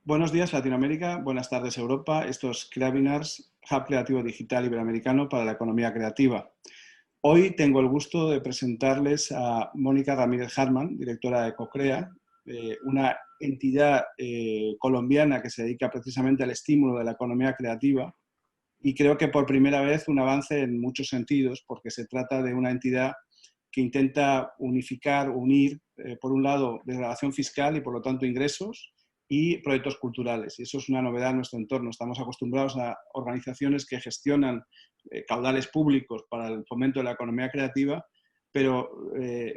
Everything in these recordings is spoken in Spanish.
Buenos días Latinoamérica, buenas tardes Europa. Esto es Creabinars, Hub Creativo Digital Iberoamericano para la Economía Creativa. Hoy tengo el gusto de presentarles a Mónica Ramírez Hartmann, directora de CoCrea, una entidad colombiana que se dedica precisamente al estímulo de la economía creativa, y creo que por primera vez un avance en muchos sentidos, porque se trata de una entidad que intenta unificar, unir, por un lado, desgravación fiscal y por lo tanto ingresos, y proyectos culturales. Y eso es una novedad en nuestro entorno. Estamos acostumbrados a organizaciones que gestionan caudales públicos para el fomento de la economía creativa, pero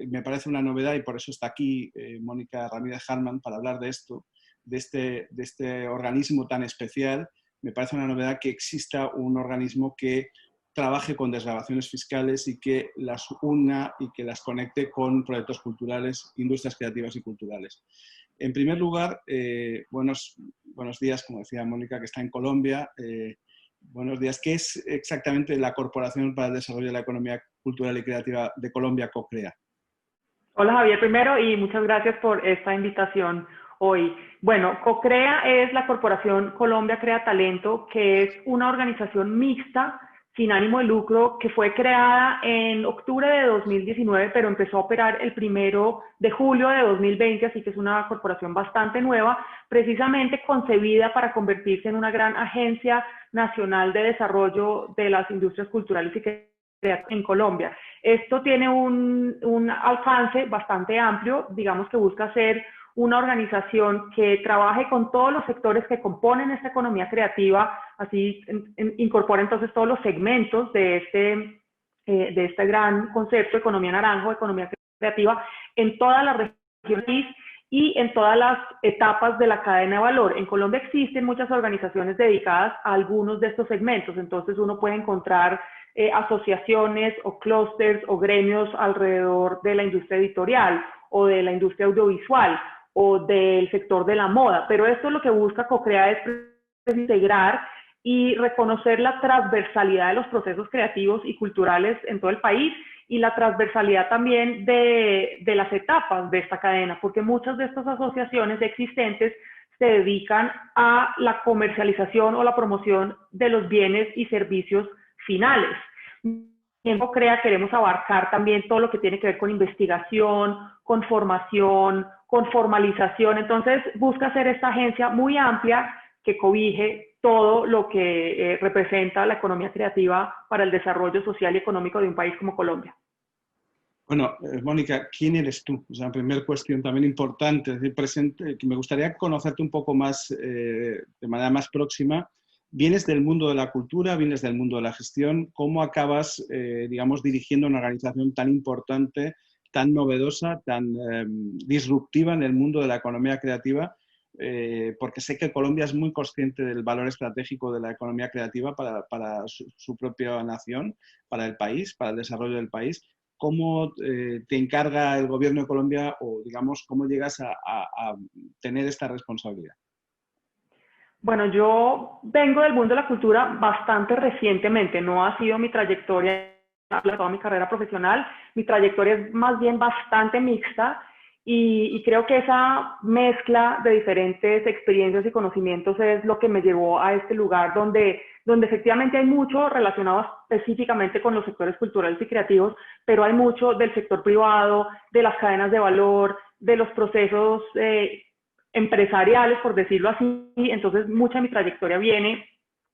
me parece una novedad y por eso está aquí Mónica Ramírez Hartmann para hablar de esto, de este organismo tan especial. Me parece una novedad que exista un organismo que trabaje con desgravaciones fiscales y que las una y que las conecte con proyectos culturales, industrias creativas y culturales. En primer lugar, buenos días, como decía Mónica, que está en Colombia. Buenos días. ¿Qué es exactamente la Corporación para el Desarrollo de la Economía Cultural y Creativa de Colombia, CoCrea? Hola Javier, primero, y muchas gracias por esta invitación hoy. Bueno, CoCrea es la Corporación Colombia Crea Talento, que es una organización mixta sin ánimo de lucro que fue creada en octubre de 2019, pero empezó a operar el 1 de julio de 2020, así que es una corporación bastante nueva, precisamente concebida para convertirse en una gran agencia nacional de desarrollo de las industrias culturales y creativas en Colombia. Esto tiene un alcance bastante amplio, digamos que busca ser una organización que trabaje con todos los sectores que componen esta economía creativa, así incorpora entonces todos los segmentos de este gran concepto, economía naranja, economía creativa, en todas las regiones y en todas las etapas de la cadena de valor. En Colombia existen muchas organizaciones dedicadas a algunos de estos segmentos, entonces uno puede encontrar asociaciones o clústeres o gremios alrededor de la industria editorial o de la industria audiovisual o del sector de la moda, pero esto lo que busca CoCrea es integrar y reconocer la transversalidad de los procesos creativos y culturales en todo el país y la transversalidad también de las etapas de esta cadena, porque muchas de estas asociaciones existentes se dedican a la comercialización o la promoción de los bienes y servicios finales. En CoCrea queremos abarcar también todo lo que tiene que ver con investigación, con formación, con formalización. Entonces busca ser esta agencia muy amplia que cobije todo lo que representa la economía creativa para el desarrollo social y económico de un país como Colombia. Bueno, Mónica, ¿quién eres tú? O sea, primera cuestión también importante, es decir, presente, que me gustaría conocerte un poco más, de manera más próxima. Vienes del mundo de la cultura, vienes del mundo de la gestión. ¿Cómo acabas, digamos, dirigiendo una organización tan importante, tan novedosa, tan disruptiva en el mundo de la economía creativa? Porque sé que Colombia es muy consciente del valor estratégico de la economía creativa para su propia nación, para el país, para el desarrollo del país. ¿Cómo te encarga el gobierno de Colombia o, digamos, cómo llegas a tener esta responsabilidad? Bueno, yo vengo del mundo de la cultura bastante recientemente, no ha sido mi trayectoria de toda mi carrera profesional, mi trayectoria es más bien bastante mixta y creo que esa mezcla de diferentes experiencias y conocimientos es lo que me llevó a este lugar donde efectivamente hay mucho relacionado específicamente con los sectores culturales y creativos, pero hay mucho del sector privado, de las cadenas de valor, de los procesos empresariales, por decirlo así. Entonces mucha de mi trayectoria viene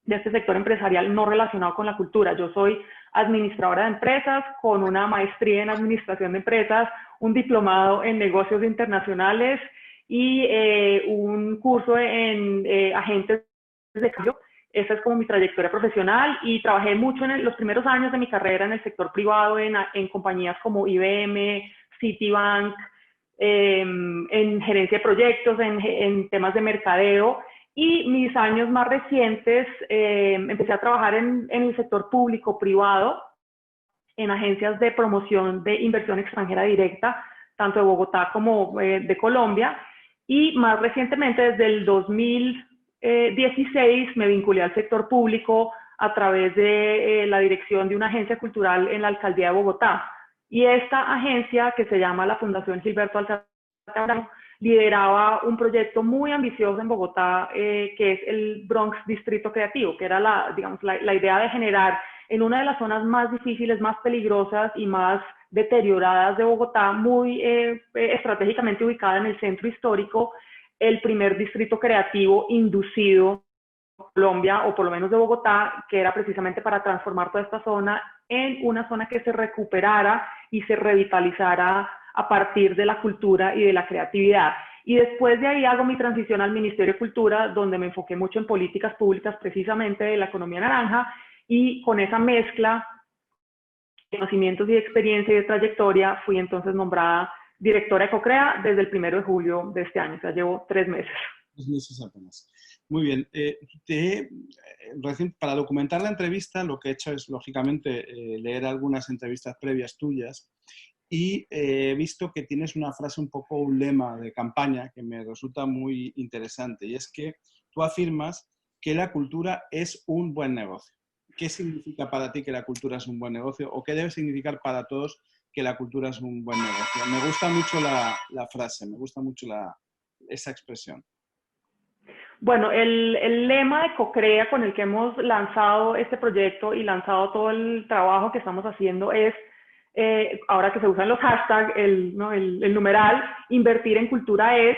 de este sector empresarial no relacionado con la cultura. Yo soy administradora de empresas con una maestría en administración de empresas, un diplomado en negocios internacionales y un curso en agentes de cambio. Esa es como mi trayectoria profesional y trabajé mucho en los primeros años de mi carrera en el sector privado, en compañías como IBM, Citibank, en gerencia de proyectos, en temas de mercadeo. Y mis años más recientes empecé a trabajar en el sector público, privado, en agencias de promoción de inversión extranjera directa, tanto de Bogotá como de Colombia. Y más recientemente, desde el 2016, me vinculé al sector público a través de la dirección de una agencia cultural en la alcaldía de Bogotá. Y esta agencia, que se llama la Fundación Gilberto Altamirano, lideraba un proyecto muy ambicioso en Bogotá, que es el Bronx Distrito Creativo, que era la idea de generar en una de las zonas más difíciles, más peligrosas y más deterioradas de Bogotá, muy estratégicamente ubicada en el centro histórico, el primer distrito creativo inducido de Colombia, o por lo menos de Bogotá, que era precisamente para transformar toda esta zona en una zona que se recuperara y se revitalizara a partir de la cultura y de la creatividad. Y después de ahí hago mi transición al Ministerio de Cultura, donde me enfoqué mucho en políticas públicas precisamente de la economía naranja, y con esa mezcla de conocimientos y de experiencia y de trayectoria fui entonces nombrada directora de CoCrea desde el 1 de julio de este año, o sea, llevo 3 meses. 3 meses apenas. Muy bien. Para documentar la entrevista, lo que he hecho es, lógicamente, leer algunas entrevistas previas tuyas y he visto que tienes una frase, un poco un lema de campaña que me resulta muy interesante, y es que tú afirmas que la cultura es un buen negocio. ¿Qué significa para ti que la cultura es un buen negocio o qué debe significar para todos que la cultura es un buen negocio? Me gusta mucho la frase, me gusta mucho esa expresión. Bueno, el lema de CoCrea con el que hemos lanzado este proyecto y lanzado todo el trabajo que estamos haciendo es, ahora que se usan los hashtags, el numeral, invertir en cultura es,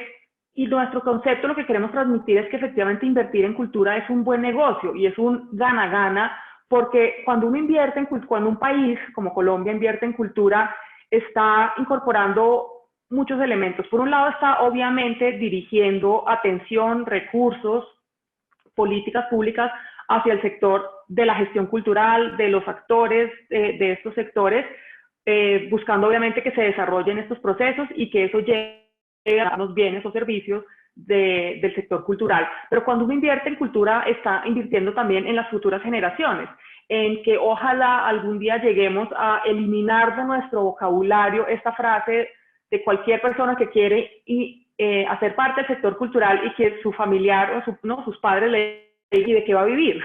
y nuestro concepto lo que queremos transmitir es que efectivamente invertir en cultura es un buen negocio y es un gana-gana, porque cuando uno invierte en cultura, cuando un país como Colombia invierte en cultura, está incorporando muchos elementos. Por un lado está obviamente dirigiendo atención, recursos, políticas públicas hacia el sector de la gestión cultural, de los actores de estos sectores, buscando obviamente que se desarrollen estos procesos y que eso llegue darnos bienes o servicios del sector cultural. Pero cuando uno invierte en cultura, está invirtiendo también en las futuras generaciones, en que ojalá algún día lleguemos a eliminar de nuestro vocabulario esta frase de cualquier persona que quiere hacer parte del sector cultural y que su familiar o sus padres le digan y de qué va a vivir.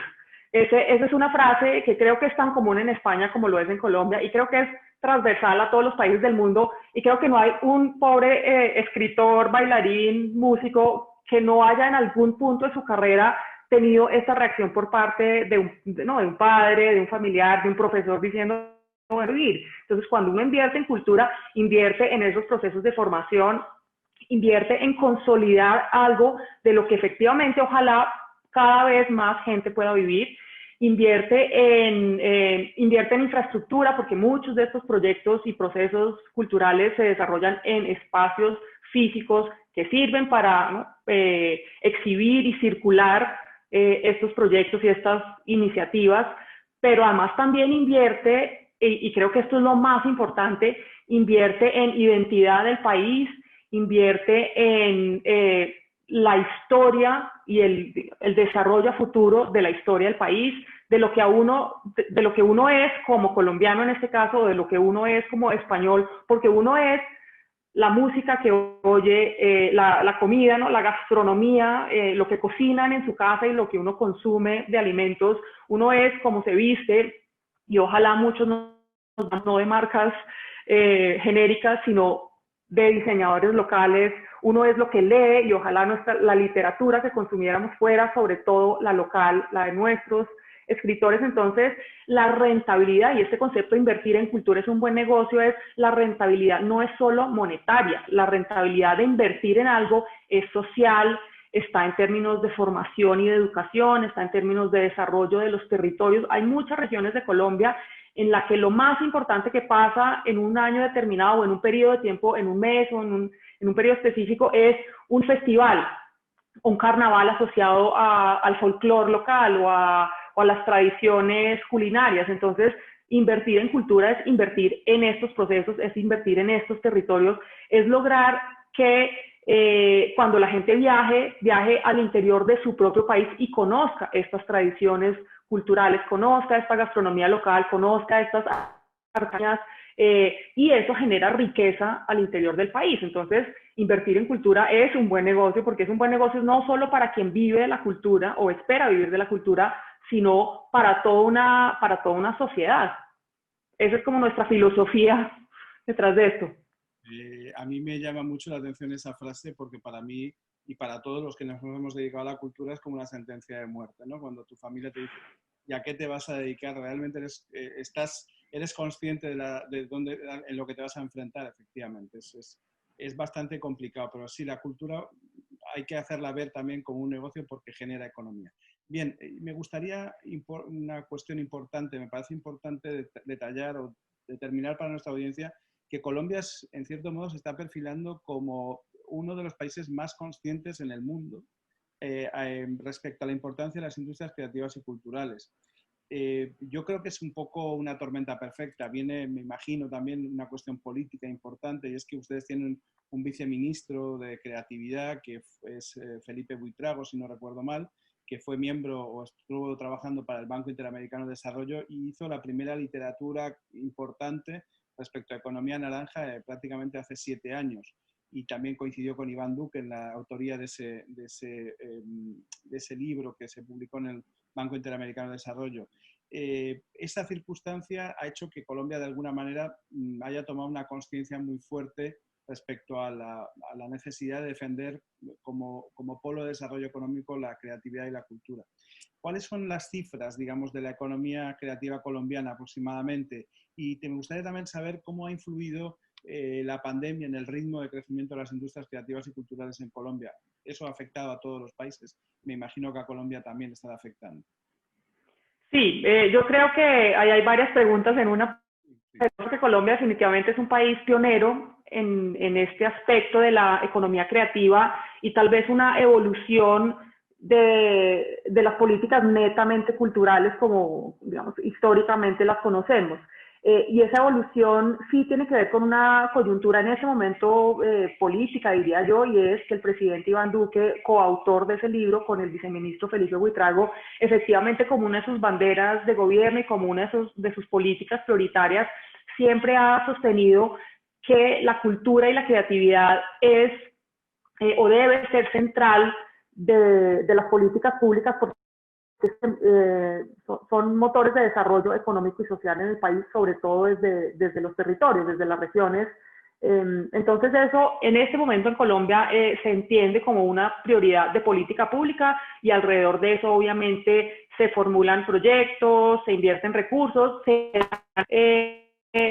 Esa es una frase que creo que es tan común en España como lo es en Colombia, y creo que es transversal a todos los países del mundo, y creo que no hay un pobre escritor, bailarín, músico que no haya en algún punto de su carrera tenido esta reacción por parte de un padre, de un familiar, de un profesor diciendo no voy a vivir. Entonces, cuando uno invierte en cultura, invierte en esos procesos de formación, invierte en consolidar algo de lo que efectivamente ojalá cada vez más gente pueda vivir. Invierte en infraestructura, porque muchos de estos proyectos y procesos culturales se desarrollan en espacios físicos que sirven para, ¿no?, exhibir y circular estos proyectos y estas iniciativas, pero además también invierte, y creo que esto es lo más importante, invierte en identidad del país, invierte en la historia y el desarrollo a futuro de la historia del país, de lo que uno es como colombiano en este caso, o de lo que uno es como español, porque uno es la música que oye, la comida, ¿no?, la gastronomía, lo que cocinan en su casa y lo que uno consume de alimentos. Uno es como se viste, y ojalá muchos no de marcas genéricas, sino de diseñadores locales. Uno es lo que lee, y ojalá la literatura que consumiéramos fuera sobre todo la local, la de nuestros escritores. Entonces, la rentabilidad, y este concepto de invertir en cultura es un buen negocio, es la rentabilidad, no es solo monetaria, la rentabilidad de invertir en algo es social, está en términos de formación y de educación, está en términos de desarrollo de los territorios. Hay muchas regiones de Colombia en la que lo más importante que pasa en un año determinado, o en un periodo de tiempo, en un mes o en un periodo específico, es un festival, un carnaval asociado al folclore local o a las tradiciones culinarias. Entonces, invertir en cultura es invertir en estos procesos, es invertir en estos territorios, es lograr que cuando la gente viaje al interior de su propio país y conozca estas tradiciones culturales, conozca esta gastronomía local, conozca estas artesanías, y eso genera riqueza al interior del país. Entonces, invertir en cultura es un buen negocio, porque es un buen negocio no solo para quien vive de la cultura o espera vivir de la cultura, sino para toda una sociedad. Esa es como nuestra filosofía detrás de esto. A mí me llama mucho la atención esa frase, porque para mí y para todos los que nos hemos dedicado a la cultura es como una sentencia de muerte, ¿no? Cuando tu familia te dice, ¿y a qué te vas a dedicar? Realmente eres consciente de dónde, en lo que te vas a enfrentar, efectivamente. Es bastante complicado, pero sí, la cultura hay que hacerla ver también como un negocio porque genera economía. Bien, me gustaría una cuestión importante, me parece importante detallar o determinar para nuestra audiencia que Colombia, en cierto modo, se está perfilando como uno de los países más conscientes en el mundo respecto a la importancia de las industrias creativas y culturales. Yo creo que es un poco una tormenta perfecta. Viene, me imagino, también una cuestión política importante, y es que ustedes tienen un viceministro de creatividad, que es Felipe Buitrago, si no recuerdo mal, que fue miembro o estuvo trabajando para el Banco Interamericano de Desarrollo y hizo la primera literatura importante respecto a economía naranja prácticamente hace 7 años. Y también coincidió con Iván Duque en la autoría de ese libro que se publicó en el Banco Interamericano de Desarrollo. Esa circunstancia ha hecho que Colombia, de alguna manera, haya tomado una conciencia muy fuerte respecto a la necesidad de defender como polo de desarrollo económico la creatividad y la cultura. ¿Cuáles son las cifras, digamos, de la economía creativa colombiana aproximadamente? Y me gustaría también saber cómo ha influido la pandemia en el ritmo de crecimiento de las industrias creativas y culturales en Colombia. Eso ha afectado a todos los países. Me imagino que a Colombia también está afectando. Sí, yo creo que ahí hay varias preguntas en una. Creo que Colombia definitivamente es un país pionero en este aspecto de la economía creativa, y tal vez una evolución de las políticas netamente culturales como, digamos, históricamente las conocemos. y esa evolución sí tiene que ver con una coyuntura en ese momento política, diría yo, y es que el presidente Iván Duque, coautor de ese libro con el viceministro Felipe Buitrago, efectivamente como una de sus banderas de gobierno y como una de sus políticas prioritarias, siempre ha sostenido que la cultura y la creatividad es o debe ser central de las políticas públicas, porque son motores de desarrollo económico y social en el país, sobre todo desde los territorios, desde las regiones. Entonces eso en este momento en Colombia se entiende como una prioridad de política pública y alrededor de eso obviamente se formulan proyectos, se invierten recursos, se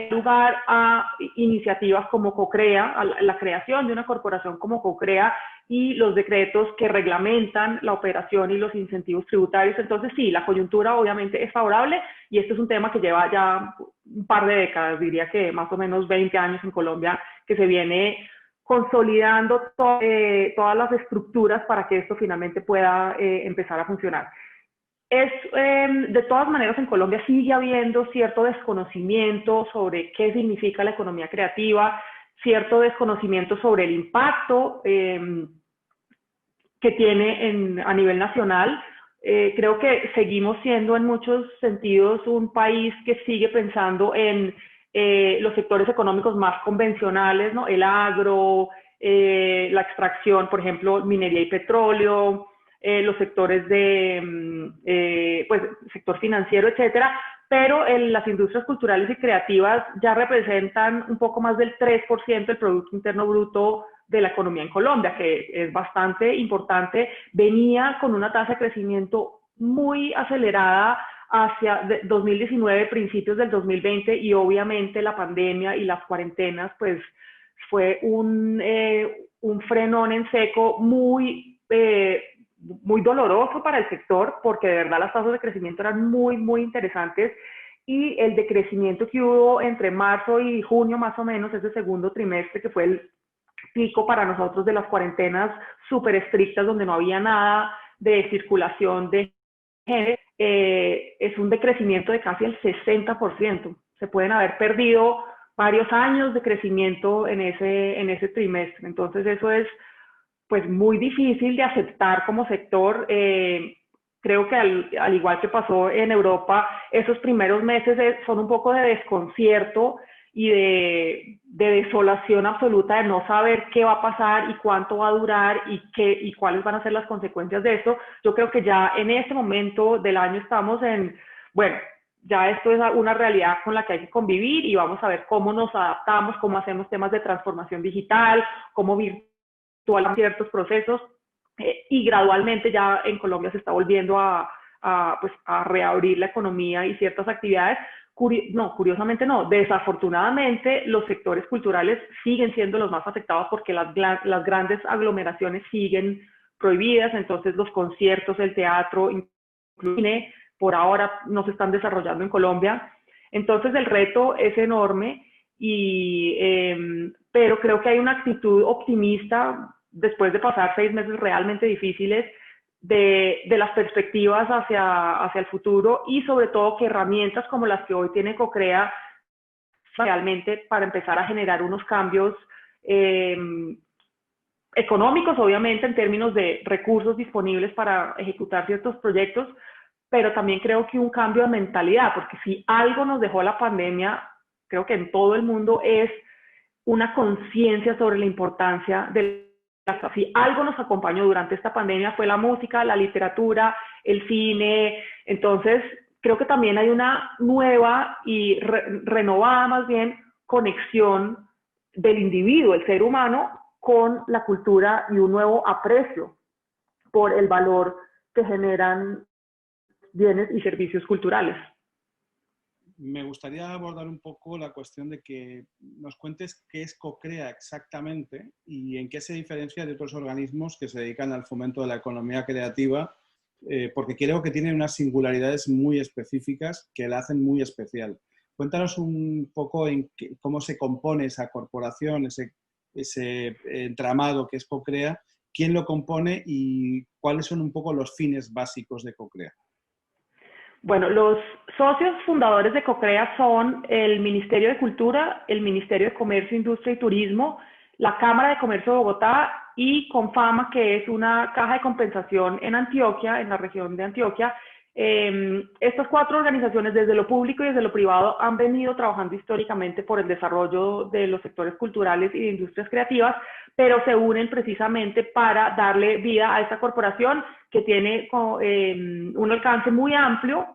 lugar a iniciativas como COCREA, a la creación de una corporación como COCREA y los decretos que reglamentan la operación y los incentivos tributarios. Entonces sí, la coyuntura obviamente es favorable y este es un tema que lleva ya un par de décadas, diría que más o menos 20 años en Colombia, que se viene consolidando todas las estructuras para que esto finalmente pueda empezar a funcionar. De todas maneras, en Colombia sigue habiendo cierto desconocimiento sobre qué significa la economía creativa, cierto desconocimiento sobre el impacto que tiene a nivel nacional. Creo que seguimos siendo en muchos sentidos un país que sigue pensando en los sectores económicos más convencionales, ¿no? El agro, la extracción, por ejemplo, minería y petróleo, los sectores pues, sector financiero, etcétera, pero las industrias culturales y creativas ya representan un poco más del 3% del Producto Interno Bruto de la economía en Colombia, que es bastante importante. Venía con una tasa de crecimiento muy acelerada hacia 2019, principios del 2020, y obviamente la pandemia y las cuarentenas, pues fue un frenón en seco muy doloroso para el sector, porque de verdad las tasas de crecimiento eran muy interesantes, y el decrecimiento que hubo entre marzo y junio más o menos, ese segundo trimestre que fue el pico para nosotros de las cuarentenas súper estrictas donde no había nada de circulación de gente, es un decrecimiento de casi el 60%. Se pueden haber perdido varios años de crecimiento en ese trimestre. Entonces eso es pues muy difícil de aceptar como sector. Creo que al igual que pasó en Europa, esos primeros meses son un poco de desconcierto y de desolación absoluta, de no saber qué va a pasar y cuánto va a durar y cuáles van a ser las consecuencias de esto. Yo creo que ya en este momento del año estamos bueno, ya esto es una realidad con la que hay que convivir y vamos a ver cómo nos adaptamos, cómo hacemos temas de transformación digital, cómo virtualizar ciertos procesos, y gradualmente ya en Colombia se está volviendo pues, a reabrir la economía y ciertas actividades. Curiosamente no, desafortunadamente los sectores culturales siguen siendo los más afectados porque las grandes aglomeraciones siguen prohibidas, entonces los conciertos, el teatro, inclusive por ahora no se están desarrollando en Colombia. Entonces el reto es enorme, pero creo que hay una actitud optimista después de pasar 6 meses realmente difíciles de las perspectivas hacia el futuro y sobre todo que herramientas como las que hoy tiene COCREA realmente para empezar a generar unos cambios económicos, obviamente en términos de recursos disponibles para ejecutar ciertos proyectos, pero también creo que un cambio de mentalidad, porque si algo nos dejó la pandemia, creo que en todo el mundo es una conciencia sobre la importancia de si algo nos acompañó durante esta pandemia fue la música, la literatura, el cine. Entonces, creo que también hay una nueva y renovada más bien conexión del individuo, el ser humano, con la cultura y un nuevo aprecio por el valor que generan bienes y servicios culturales. Me gustaría abordar un poco la cuestión de que nos cuentes qué es COCREA exactamente y en qué se diferencia de otros organismos que se dedican al fomento de la economía creativa, porque creo que tiene unas singularidades muy específicas que la hacen muy especial. Cuéntanos un poco cómo se compone esa corporación, ese entramado que es COCREA, quién lo compone y cuáles son un poco los fines básicos de COCREA. Bueno, los socios fundadores de CoCrea son el Ministerio de Cultura, el Ministerio de Comercio, Industria y Turismo, la Cámara de Comercio de Bogotá y Confama, que es una caja de compensación en Antioquia, en la región de Antioquia. Estas cuatro organizaciones, desde lo público y desde lo privado, han venido trabajando históricamente por el desarrollo de los sectores culturales y de industrias creativas, pero se unen precisamente para darle vida a esta corporación que tiene un alcance muy amplio,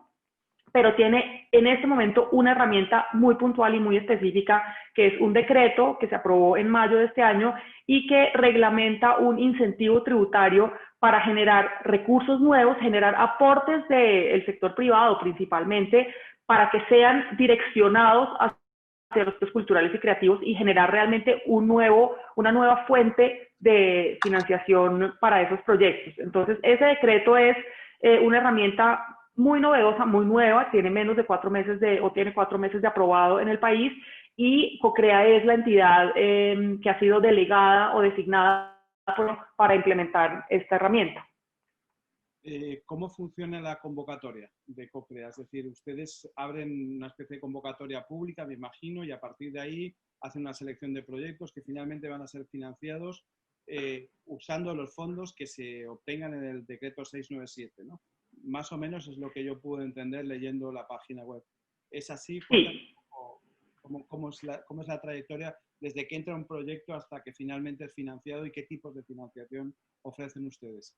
pero tiene en este momento una herramienta muy puntual y muy específica, que es un decreto que se aprobó en mayo de este año y que reglamenta un incentivo tributario para generar recursos nuevos, generar aportes del sector privado principalmente, para que sean direccionados hacia los sectores culturales y creativos y generar realmente una nueva fuente de financiación para esos proyectos. Entonces, ese decreto es una herramienta muy novedosa, muy nueva, tiene menos de 4 meses tiene 4 meses de aprobado en el país, y CoCrea es la entidad que ha sido delegada o designada para implementar esta herramienta. ¿Cómo funciona la convocatoria de CoCrea? Es decir, ustedes abren una especie de convocatoria pública, me imagino, y a partir de ahí hacen una selección de proyectos que finalmente van a ser financiados usando los fondos que se obtengan en el decreto 697, ¿no? Más o menos es lo que yo pude entender leyendo la página web. ¿Es así? Sí. ¿Cómo es la trayectoria desde que entra un proyecto hasta que finalmente es financiado y qué tipos de financiación ofrecen ustedes?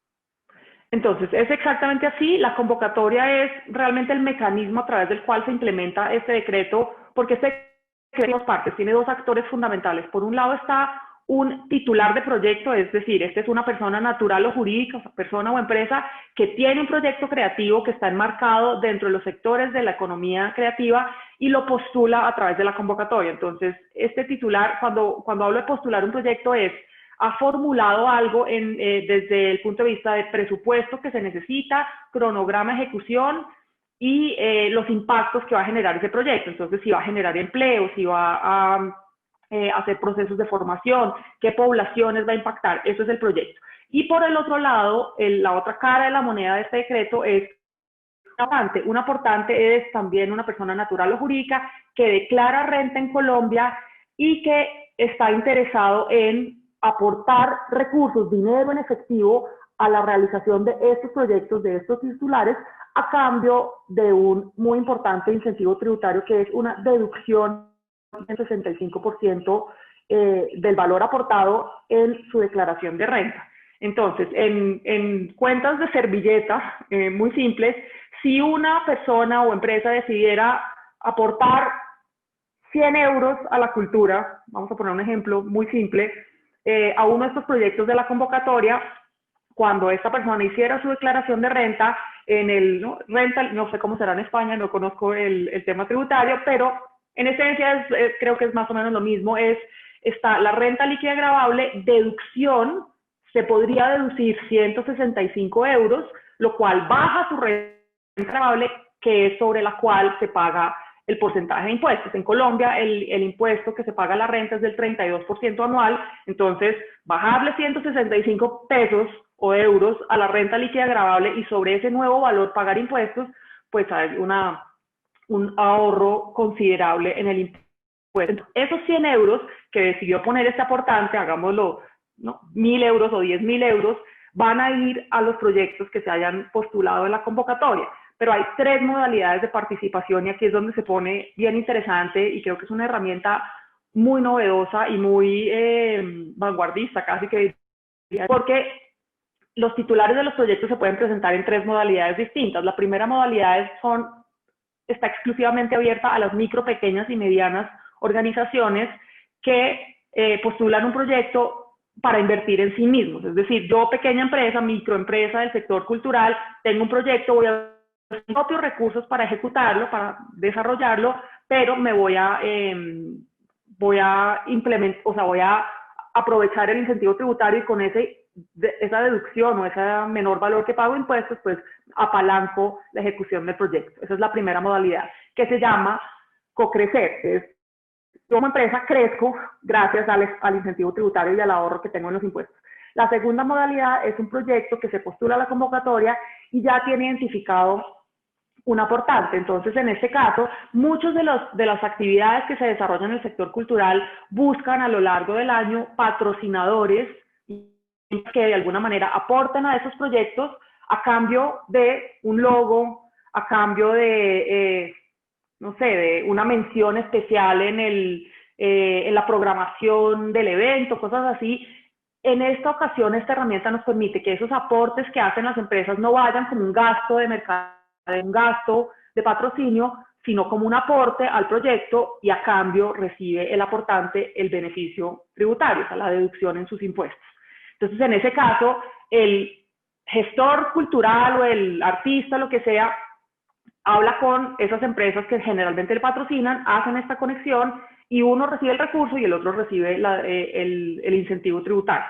Entonces, es exactamente así. La convocatoria es realmente el mecanismo a través del cual se implementa este decreto, porque este decreto tiene dos partes, tiene dos actores fundamentales. Por un lado está un titular de proyecto, es decir, esta es una persona natural o jurídica, persona o empresa que tiene un proyecto creativo que está enmarcado dentro de los sectores de la economía creativa y lo postula a través de la convocatoria. Entonces, este titular, cuando hablo de postular un proyecto, ha formulado algo desde el punto de vista de presupuesto que se necesita, cronograma de ejecución y los impactos que va a generar ese proyecto. Entonces, si va a generar empleo, si va a hacer procesos de formación, qué poblaciones va a impactar, eso es el proyecto. Y por el otro lado, la otra cara de la moneda de este decreto es un aportante es también una persona natural o jurídica que declara renta en Colombia y que está interesado en aportar recursos, dinero en efectivo a la realización de estos proyectos, de estos titulares, a cambio de un muy importante incentivo tributario que es una deducción del 65% del valor aportado en su declaración de renta. Entonces, en cuentas de servilleta muy simples, si una persona o empresa decidiera aportar 100 euros a la cultura, vamos a poner un ejemplo muy simple, a uno de estos proyectos de la convocatoria, cuando esta persona hiciera su declaración de renta, renta, no sé cómo será en España, no conozco el tema tributario, pero en esencia creo que es más o menos lo mismo, está la renta líquida gravable, deducción, se podría deducir 165 euros, lo cual baja su renta gravable, que es sobre la cual se paga el porcentaje de impuestos. En Colombia el impuesto que se paga a la renta es del 32% anual, entonces bajarle 165 pesos o euros a la renta líquida gravable y sobre ese nuevo valor pagar impuestos, pues hay un ahorro considerable en el impuesto. Esos 100 euros que decidió poner este aportante, hagámoslo, ¿no? 1.000 euros o 10.000 euros, van a ir a los proyectos que se hayan postulado en la convocatoria. Pero hay 3 modalidades de participación y aquí es donde se pone bien interesante y creo que es una herramienta muy novedosa y muy vanguardista, casi que diría, porque los titulares de los proyectos se pueden presentar en 3 modalidades distintas. La primera modalidad está exclusivamente abierta a las micro, pequeñas y medianas organizaciones que postulan un proyecto para invertir en sí mismos. Es decir, yo, pequeña empresa, microempresa del sector cultural, tengo un proyecto, voy a propios recursos para ejecutarlo, para desarrollarlo, pero voy a implementar, o sea, voy a aprovechar el incentivo tributario y con esa deducción o ese menor valor que pago impuestos, pues apalanco la ejecución del proyecto. Esa es la primera modalidad, que se llama cocrecer. Yo como empresa crezco gracias al incentivo tributario y al ahorro que tengo en los impuestos. La segunda modalidad es un proyecto que se postula a la convocatoria y ya tiene identificado un aportante. Entonces, en este caso, muchas de las actividades que se desarrollan en el sector cultural buscan a lo largo del año patrocinadores que de alguna manera aporten a esos proyectos a cambio de un logo, a cambio de, no sé, de una mención especial en la programación del evento, cosas así. En esta ocasión, esta herramienta nos permite que esos aportes que hacen las empresas no vayan como un gasto de mercado, un gasto de patrocinio, sino como un aporte al proyecto y a cambio recibe el aportante el beneficio tributario, o sea, la deducción en sus impuestos. Entonces, en ese caso, el gestor cultural o el artista, lo que sea, habla con esas empresas que generalmente le patrocinan, hacen esta conexión y uno recibe el recurso y el otro recibe el incentivo tributario.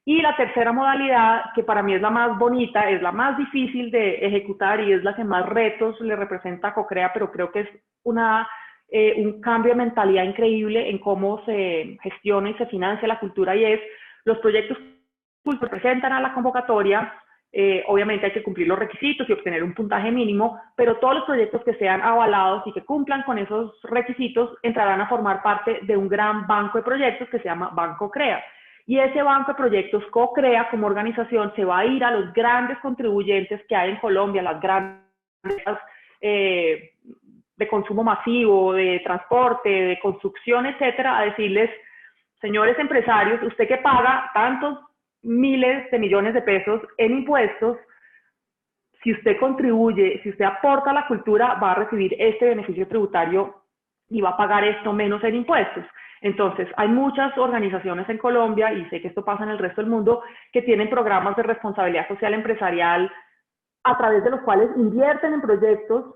Y la tercera modalidad, que para mí es la más bonita, es la más difícil de ejecutar y es la que más retos le representa a CoCrea, pero creo que es un cambio de mentalidad increíble en cómo se gestiona y se financia la cultura, y es los proyectos que presentan a la convocatoria. Obviamente hay que cumplir los requisitos y obtener un puntaje mínimo, pero todos los proyectos que sean avalados y que cumplan con esos requisitos entrarán a formar parte de un gran banco de proyectos que se llama Banco CREA. Y ese banco de proyectos CoCrea como organización se va a ir a los grandes contribuyentes que hay en Colombia, las grandes de consumo masivo, de transporte, de construcción, etcétera, a decirles, señores empresarios, usted que paga tantos miles de millones de pesos en impuestos, si usted contribuye, si usted aporta a la cultura, va a recibir este beneficio tributario y va a pagar esto menos en impuestos. Entonces, hay muchas organizaciones en Colombia, y sé que esto pasa en el resto del mundo, que tienen programas de responsabilidad social empresarial a través de los cuales invierten en proyectos,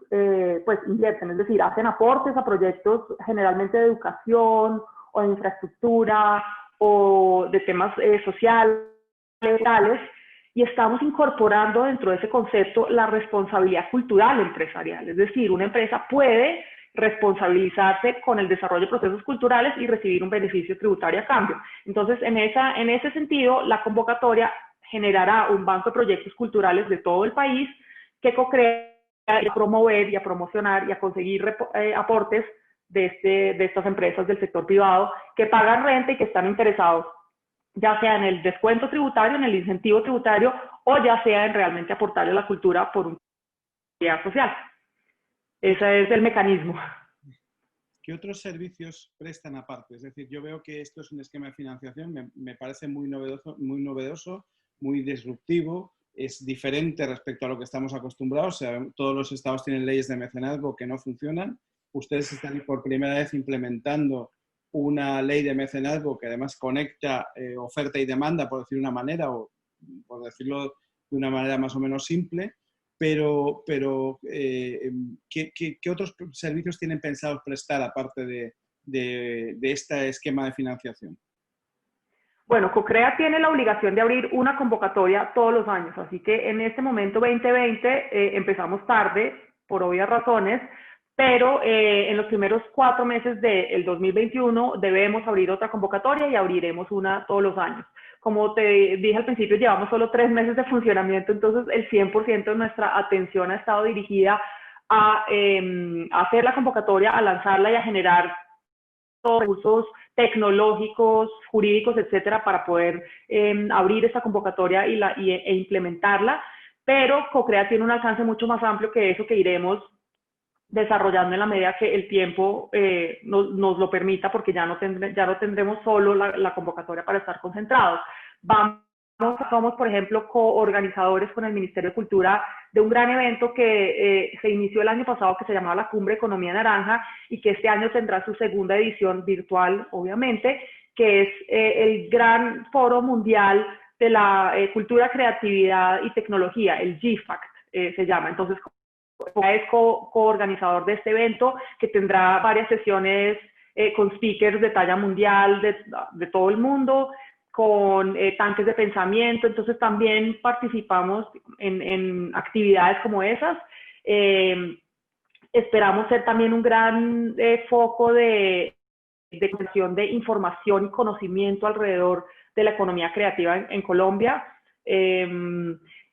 pues invierten, es decir, hacen aportes a proyectos generalmente de educación o de infraestructura o de temas sociales, y estamos incorporando dentro de ese concepto la responsabilidad cultural empresarial. Es decir, una empresa puede responsabilizarse con el desarrollo de procesos culturales y recibir un beneficio tributario a cambio. Entonces, en ese sentido, la convocatoria generará un banco de proyectos culturales de todo el país que CoCrea a promover y a promocionar y a conseguir aportes de estas empresas del sector privado que pagan renta y que están interesados ya sea en el descuento tributario, en el incentivo tributario, o ya sea en realmente aportarle a la cultura por una actividad social. Ese es el mecanismo. ¿Qué otros servicios prestan aparte? Es decir, yo veo que esto es un esquema de financiación, me parece muy novedoso, muy disruptivo, es diferente respecto a lo que estamos acostumbrados. O sea, todos los estados tienen leyes de mecenazgo que no funcionan. Ustedes están por primera vez implementando una ley de mecenazgo que además conecta oferta y demanda, por decir una manera, o por decirlo de una manera más o menos simple, pero ¿qué otros servicios tienen pensados prestar aparte de este esquema de financiación? Bueno, CoCrea tiene la obligación de abrir una convocatoria todos los años, así que en este momento 2020 empezamos tarde, por obvias razones, pero en los primeros 4 meses del 2021 debemos abrir otra convocatoria y abriremos una todos los años. Como te dije al principio, llevamos solo 3 meses de funcionamiento, entonces el 100% de nuestra atención ha estado dirigida a hacer la convocatoria, a lanzarla y a generar todos los recursos tecnológicos, jurídicos, etcétera, para poder abrir esta convocatoria e implementarla. Pero CoCrea tiene un alcance mucho más amplio que eso, que iremos desarrollando en la medida que el tiempo nos lo permita, porque ya no tendremos solo la convocatoria para estar concentrados. Somos, por ejemplo, coorganizadores con el Ministerio de Cultura de un gran evento que se inició el año pasado, que se llamaba la Cumbre Economía Naranja, y que este año tendrá su segunda edición virtual, obviamente, que es el gran foro mundial de la cultura, creatividad y tecnología, el GFACT se llama. Entonces, es coorganizador de este evento, que tendrá varias sesiones con speakers de talla mundial de todo el mundo, con tanques de pensamiento. Entonces también participamos en actividades como esas. Esperamos ser también un gran foco de creación de información y conocimiento alrededor de la economía creativa en Colombia.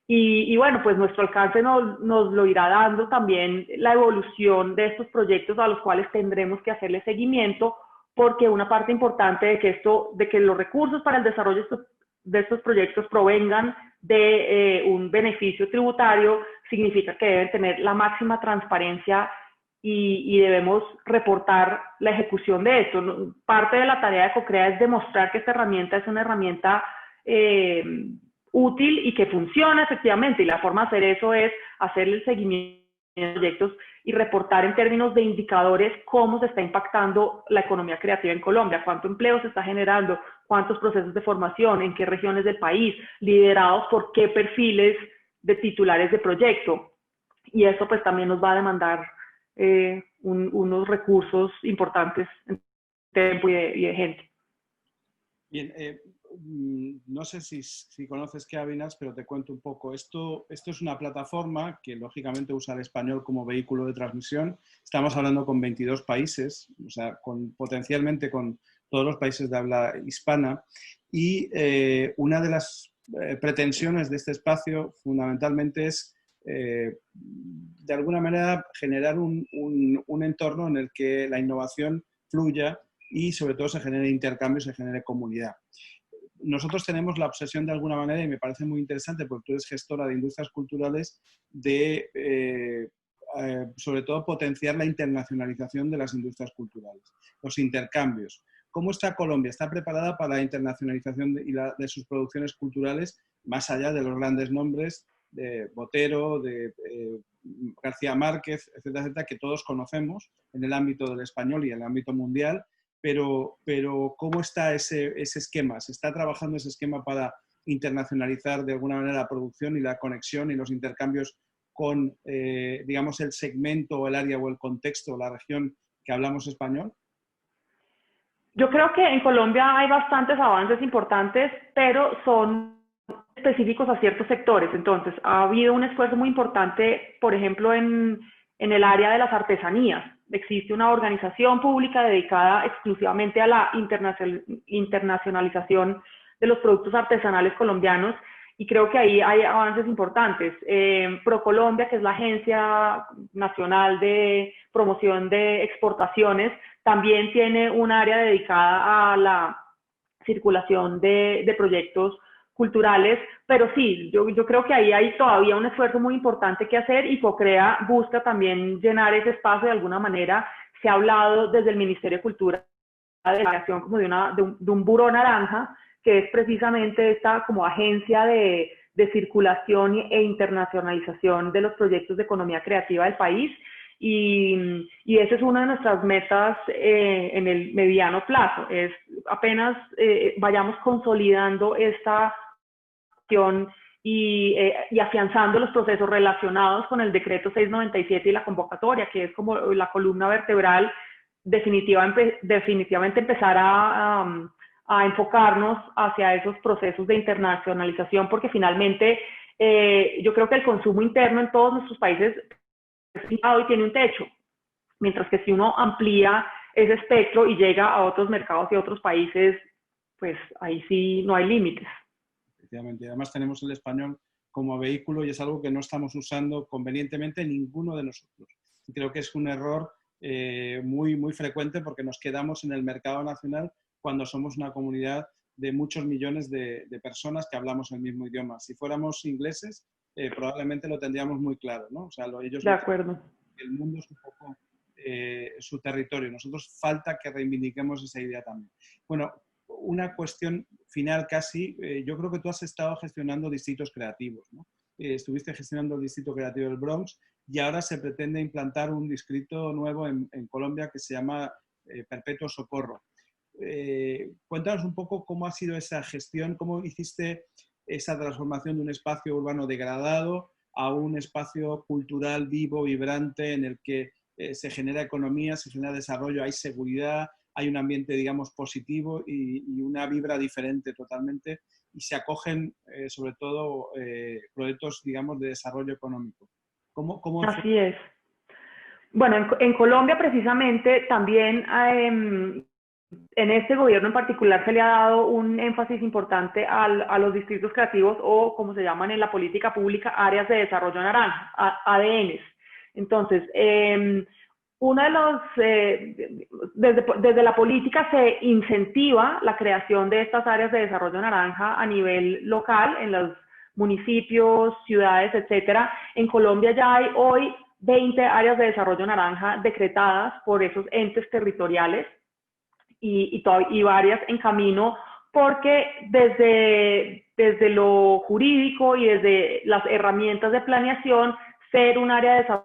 Y bueno, pues nuestro alcance nos lo irá dando también la evolución de estos proyectos a los cuales tendremos que hacerle seguimiento, porque una parte importante de que los recursos para el desarrollo de estos proyectos provengan de un beneficio tributario significa que deben tener la máxima transparencia y debemos reportar la ejecución de esto. Parte de la tarea de CoCrea es demostrar que esta herramienta es una herramienta útil y que funciona efectivamente, y la forma de hacer eso es hacer el seguimiento de proyectos y reportar en términos de indicadores cómo se está impactando la economía creativa en Colombia, cuánto empleo se está generando, cuántos procesos de formación, en qué regiones del país, liderados por qué perfiles de titulares de proyecto. Y eso pues también nos va a demandar unos recursos importantes en tiempo y de gente. Bien, no sé si conoces Keavinas, pero te cuento un poco. Esto es una plataforma que lógicamente usa el español como vehículo de transmisión. Estamos hablando con 22 países, o sea, potencialmente con todos los países de habla hispana. Y una de las pretensiones de este espacio fundamentalmente es, de alguna manera, generar un entorno en el que la innovación fluya y sobre todo se genere intercambio, se genere comunidad. Nosotros tenemos la obsesión de alguna manera, y me parece muy interesante porque tú eres gestora de industrias culturales, de sobre todo potenciar la internacionalización de las industrias culturales, los intercambios. ¿Cómo está Colombia? ¿Está preparada para la internacionalización de sus producciones culturales más allá de los grandes nombres de Botero, de García Márquez, etcétera, etcétera, que todos conocemos en el ámbito del español y en el ámbito mundial? Pero ¿cómo está ese esquema? ¿Se está trabajando ese esquema para internacionalizar de alguna manera la producción y la conexión y los intercambios con, digamos, el segmento o el área o el contexto o la región que hablamos español? Yo creo que en Colombia hay bastantes avances importantes, pero son específicos a ciertos sectores. Entonces, ha habido un esfuerzo muy importante, por ejemplo, en el área de las artesanías. Existe una organización pública dedicada exclusivamente a la internacionalización de los productos artesanales colombianos y creo que ahí hay avances importantes. ProColombia, que es la Agencia Nacional de Promoción de Exportaciones, también tiene un área dedicada a la circulación de proyectos culturales, pero sí, yo creo que ahí hay todavía un esfuerzo muy importante que hacer y CoCrea busca también llenar ese espacio de alguna manera. Se ha hablado desde el Ministerio de Cultura de la creación como de un buró naranja, que es precisamente esta como agencia de circulación e internacionalización de los proyectos de economía creativa del país. Y esa es una de nuestras metas en el mediano plazo, es apenas vayamos consolidando esta acción y afianzando los procesos relacionados con el decreto 697 y la convocatoria, que es como la columna vertebral, definitivamente empezar a enfocarnos hacia esos procesos de internacionalización, porque finalmente yo creo que el consumo interno en todos nuestros países y tiene un techo, mientras que si uno amplía ese espectro y llega a otros mercados y a otros países, pues ahí sí no hay límites. Efectivamente. Además tenemos el español como vehículo y es algo que no estamos usando convenientemente ninguno de nosotros. Y creo que es un error muy, muy frecuente porque nos quedamos en el mercado nacional cuando somos una comunidad de muchos millones de personas que hablamos el mismo idioma. Si fuéramos ingleses, probablemente lo tendríamos muy claro, ¿no? O sea, ellos de acuerdo. El mundo es un poco su territorio. Nosotros falta que reivindiquemos esa idea también. Bueno, una cuestión final casi. Yo creo que tú has estado gestionando distritos creativos, ¿no? Estuviste gestionando el distrito creativo del Bronx y ahora se pretende implantar un distrito nuevo en Colombia que se llama Perpetuo Socorro. Cuéntanos un poco cómo ha sido esa gestión, cómo hiciste esa transformación de un espacio urbano degradado a un espacio cultural vivo, vibrante, en el que se genera economía, se genera desarrollo, hay seguridad, hay un ambiente, digamos, positivo y una vibra diferente totalmente, y se acogen, sobre todo, proyectos, digamos, de desarrollo económico. ¿Cómo Así es. Bueno, en Colombia precisamente también en este gobierno en particular se le ha dado un énfasis importante a los distritos creativos o, como se llaman en la política pública, áreas de desarrollo naranja, ADNs. Entonces, uno de los, desde la política se incentiva la creación de estas áreas de desarrollo naranja a nivel local, en los municipios, ciudades, etcétera. En Colombia ya hay hoy 20 áreas de desarrollo naranja decretadas por esos entes territoriales y varias en camino, porque desde lo jurídico y desde las herramientas de planeación, ser un área de desarrollo,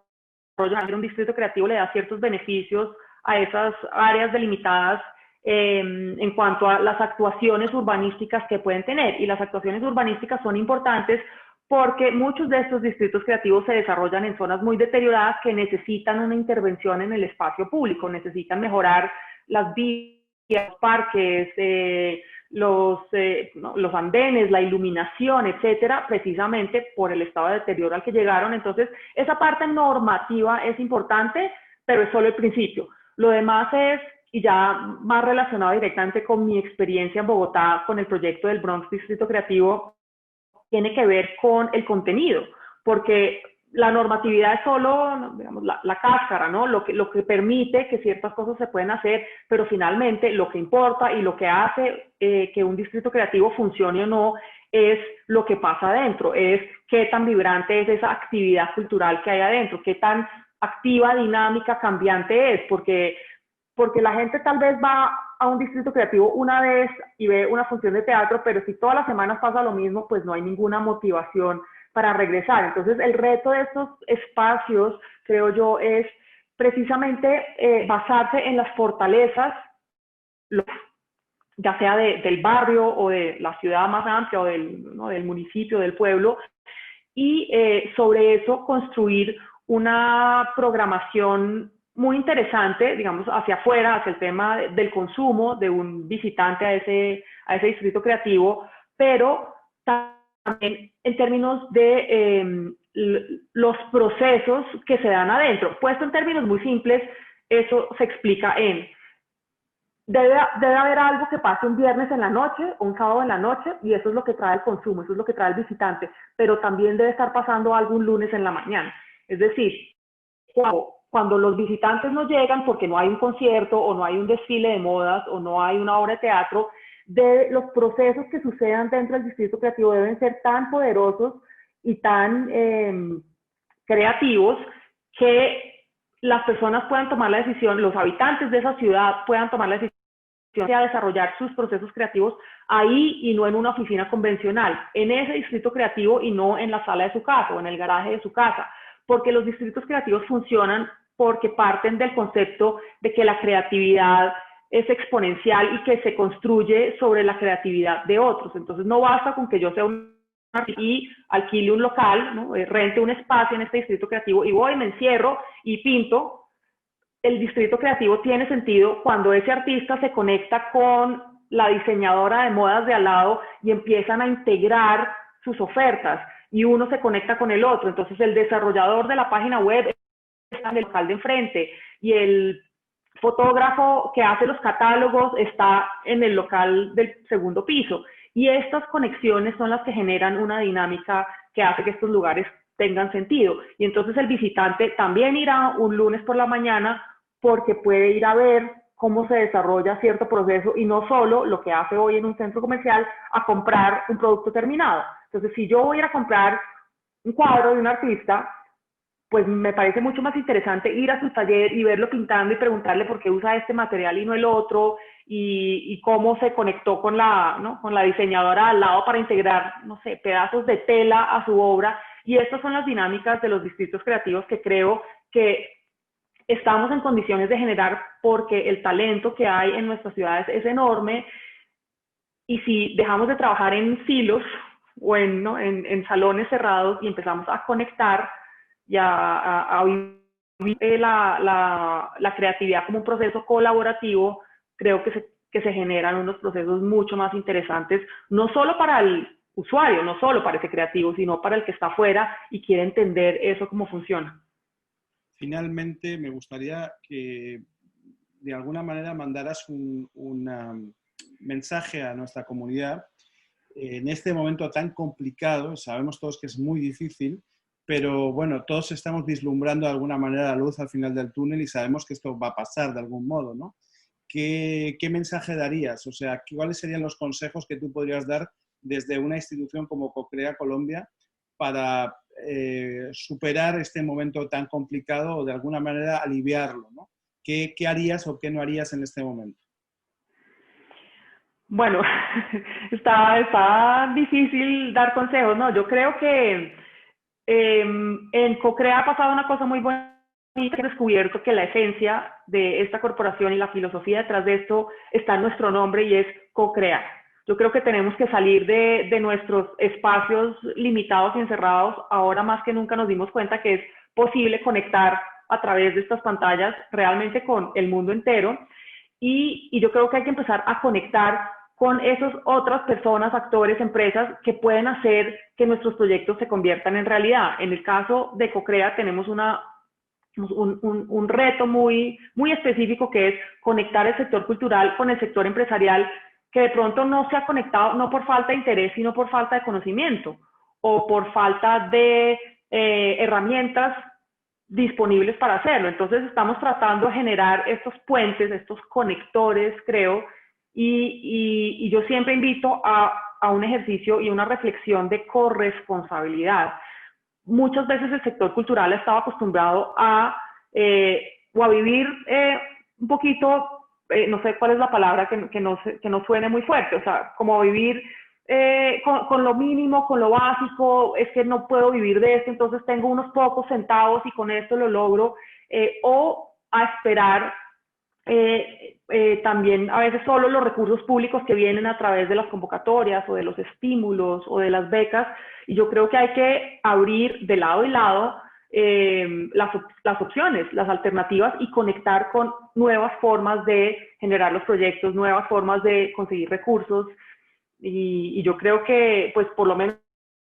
un distrito creativo le da ciertos beneficios a esas áreas delimitadas en cuanto a las actuaciones urbanísticas que pueden tener. Y las actuaciones urbanísticas son importantes porque muchos de estos distritos creativos se desarrollan en zonas muy deterioradas que necesitan una intervención en el espacio público, necesitan mejorar las vías, los parques, los andenes, la iluminación, etcétera, precisamente por el estado de deterioro al que llegaron. Entonces, esa parte normativa es importante, pero es solo el principio. Lo demás es, y ya más relacionado directamente con mi experiencia en Bogotá, con el proyecto del Bronx Distrito Creativo, tiene que ver con el contenido, porque la normatividad es solo, digamos, la cáscara, ¿no? Lo que permite que ciertas cosas se pueden hacer, pero finalmente lo que importa y lo que hace que un distrito creativo funcione o no es lo que pasa adentro, es qué tan vibrante es esa actividad cultural que hay adentro, qué tan activa, dinámica, cambiante es, porque la gente tal vez va a un distrito creativo una vez y ve una función de teatro, pero si todas las semanas pasa lo mismo, pues no hay ninguna motivación para regresar. Entonces, el reto de estos espacios, creo yo, es precisamente basarse en las fortalezas, ya sea del barrio o de la ciudad más amplia o del municipio, del pueblo, y sobre eso construir una programación muy interesante, digamos, hacia afuera, hacia el tema del consumo de un visitante a ese distrito creativo, pero también en términos de los procesos que se dan adentro. Puesto en términos muy simples, eso se explica en: debe haber algo que pase un viernes en la noche o un sábado en la noche, y eso es lo que trae el consumo, eso es lo que trae el visitante, pero también debe estar pasando algo un lunes en la mañana. Es decir, cuando los visitantes no llegan porque no hay un concierto o no hay un desfile de modas o no hay una obra de teatro, los procesos que sucedan dentro del distrito creativo deben ser tan poderosos y tan creativos que las personas puedan tomar la decisión, los habitantes de esa ciudad puedan tomar la decisión de desarrollar sus procesos creativos ahí y no en una oficina convencional, en ese distrito creativo y no en la sala de su casa o en el garaje de su casa, porque los distritos creativos funcionan porque parten del concepto de que la creatividad es exponencial y que se construye sobre la creatividad de otros. Entonces no basta con que yo sea un y alquile un local, ¿no? Rente un espacio en este distrito creativo y voy, me encierro y pinto. El distrito creativo tiene sentido cuando ese artista se conecta con la diseñadora de modas de al lado y empiezan a integrar sus ofertas y uno se conecta con el otro. Entonces el desarrollador de la página web está en el local de enfrente y el fotógrafo que hace los catálogos está en el local del segundo piso. Y estas conexiones son las que generan una dinámica que hace que estos lugares tengan sentido. Y entonces el visitante también irá un lunes por la mañana porque puede ir a ver cómo se desarrolla cierto proceso y no solo lo que hace hoy en un centro comercial a comprar un producto terminado. Entonces, si yo voy a ir a comprar un cuadro de un artista, pues me parece mucho más interesante ir a su taller y verlo pintando y preguntarle por qué usa este material y no el otro, y cómo se conectó con con la diseñadora al lado para integrar, no sé, pedazos de tela a su obra. Y estas son las dinámicas de los distritos creativos que creo que estamos en condiciones de generar porque el talento que hay en nuestras ciudades es enorme, y si dejamos de trabajar en silos o en salones cerrados y empezamos a conectar y a vivir la creatividad como un proceso colaborativo, creo que se generan unos procesos mucho más interesantes, no solo para el usuario, no solo para ese creativo, sino para el que está afuera y quiere entender eso cómo funciona. Finalmente, me gustaría que de alguna manera mandaras un mensaje a nuestra comunidad en este momento tan complicado. Sabemos todos que es muy difícil, pero bueno, todos estamos vislumbrando de alguna manera la luz al final del túnel y sabemos que esto va a pasar de algún modo, ¿no? ¿Qué mensaje darías? O sea, ¿cuáles serían los consejos que tú podrías dar desde una institución como CoCrea Colombia para superar este momento tan complicado o de alguna manera aliviarlo, ¿no? ¿Qué harías o qué no harías en este momento? Bueno, está difícil dar consejos, ¿no? Yo creo que en CoCrea ha pasado una cosa muy bonita, que he descubierto que la esencia de esta corporación y la filosofía detrás de esto está en nuestro nombre y es co-crear. Yo creo que tenemos que salir de nuestros espacios limitados y encerrados. Ahora más que nunca nos dimos cuenta que es posible conectar a través de estas pantallas realmente con el mundo entero. Y yo creo que hay que empezar a conectar con esas otras personas, actores, empresas que pueden hacer que nuestros proyectos se conviertan en realidad. En el caso de CoCrea tenemos un reto muy específico, que es conectar el sector cultural con el sector empresarial, que de pronto no se ha conectado, no por falta de interés, sino por falta de conocimiento o por falta de herramientas disponibles para hacerlo. Entonces estamos tratando de generar estos puentes, estos conectores, creo, y yo siempre invito a un ejercicio y una reflexión de corresponsabilidad. Muchas veces el sector cultural ha estado acostumbrado o a vivir un poquito, no sé cuál es la palabra, que no suene muy fuerte, o sea, como vivir con lo mínimo, con lo básico. Es que no puedo vivir de esto, entonces tengo unos pocos centavos y con esto lo logro, o a esperar también a veces solo los recursos públicos que vienen a través de las convocatorias o de los estímulos o de las becas. Y yo creo que hay que abrir de lado y lado las opciones, las alternativas, y conectar con nuevas formas de generar los proyectos, nuevas formas de conseguir recursos. Y yo creo que, pues por lo menos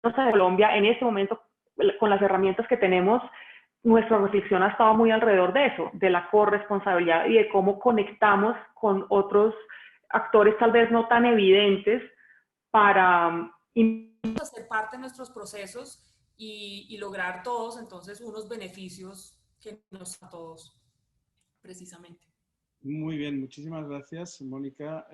en Colombia, en este momento, con las herramientas que tenemos, nuestra reflexión ha estado muy alrededor de eso, de la corresponsabilidad y de cómo conectamos con otros actores tal vez no tan evidentes para hacer parte de nuestros procesos y lograr todos entonces unos beneficios que nos dan a todos, precisamente. Muy bien, muchísimas gracias, Mónica.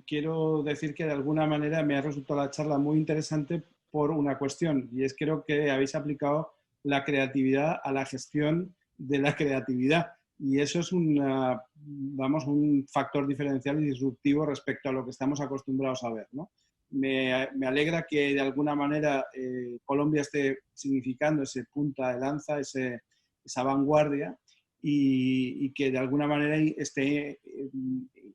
Quiero decir que de alguna manera me ha resultado la charla muy interesante por una cuestión, y es creo que habéis aplicado la creatividad a la gestión de la creatividad, y eso es un factor diferencial y disruptivo respecto a lo que estamos acostumbrados a ver, ¿no? Me alegra que de alguna manera Colombia esté significando ese punta de lanza, esa vanguardia, y que de alguna manera esté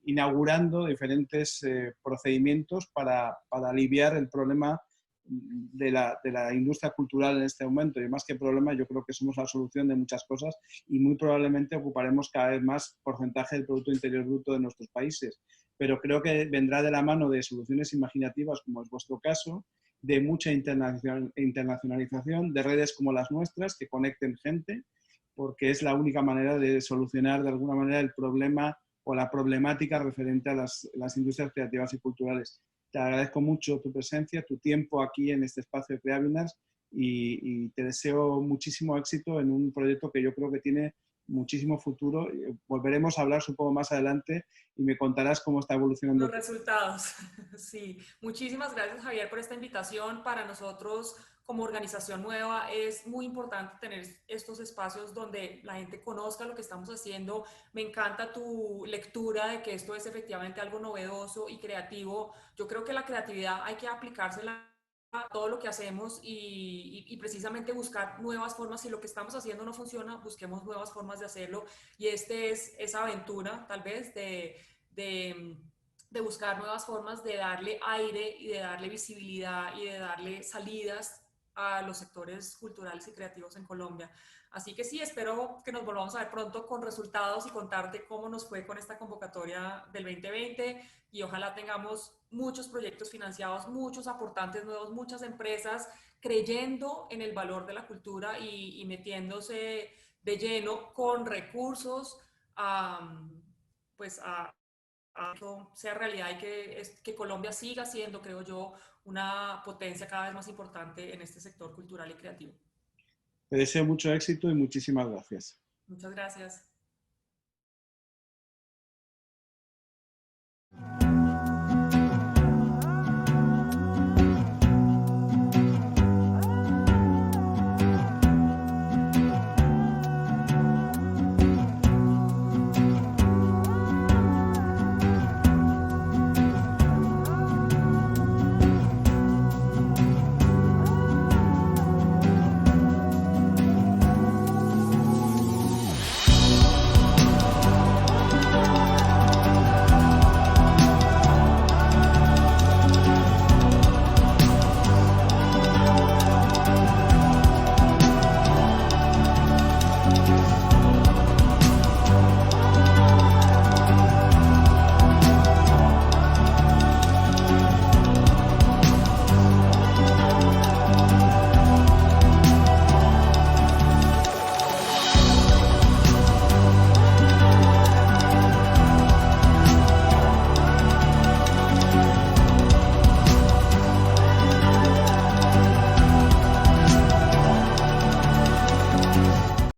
inaugurando diferentes procedimientos para aliviar el problema de la industria cultural en este momento. Y más que problema, yo creo que somos la solución de muchas cosas, y muy probablemente ocuparemos cada vez más porcentaje del Producto Interior Bruto de nuestros países. Pero creo que vendrá de la mano de soluciones imaginativas, como es vuestro caso, de mucha internacionalización, de redes como las nuestras que conecten gente, porque es la única manera de solucionar de alguna manera el problema o la problemática referente a las industrias creativas y culturales. Te agradezco mucho tu presencia, tu tiempo aquí en este espacio de Creabinars, y te deseo muchísimo éxito en un proyecto que yo creo que tiene muchísimo futuro. Volveremos a hablar, supongo, más adelante, y me contarás cómo está evolucionando. Los resultados. Sí, muchísimas gracias, Javier, por esta invitación. Para nosotros, como organización nueva, es muy importante tener estos espacios donde la gente conozca lo que estamos haciendo. Me encanta tu lectura de que esto es efectivamente algo novedoso y creativo. Yo creo que la creatividad hay que aplicársela a todo lo que hacemos y precisamente buscar nuevas formas. Si lo que estamos haciendo no funciona, busquemos nuevas formas de hacerlo, y este es esa aventura tal vez de buscar nuevas formas de darle aire y de darle visibilidad y de darle salidas a los sectores culturales y creativos en Colombia. Así que sí, espero que nos volvamos a ver pronto con resultados y contarte cómo nos fue con esta convocatoria del 2020, y ojalá tengamos muchos proyectos financiados, muchos aportantes nuevos, muchas empresas creyendo en el valor de la cultura y metiéndose de lleno con recursos pues a que sea realidad y que Colombia siga siendo, creo yo, una potencia cada vez más importante en este sector cultural y creativo. Te deseo mucho éxito y muchísimas gracias. Muchas gracias.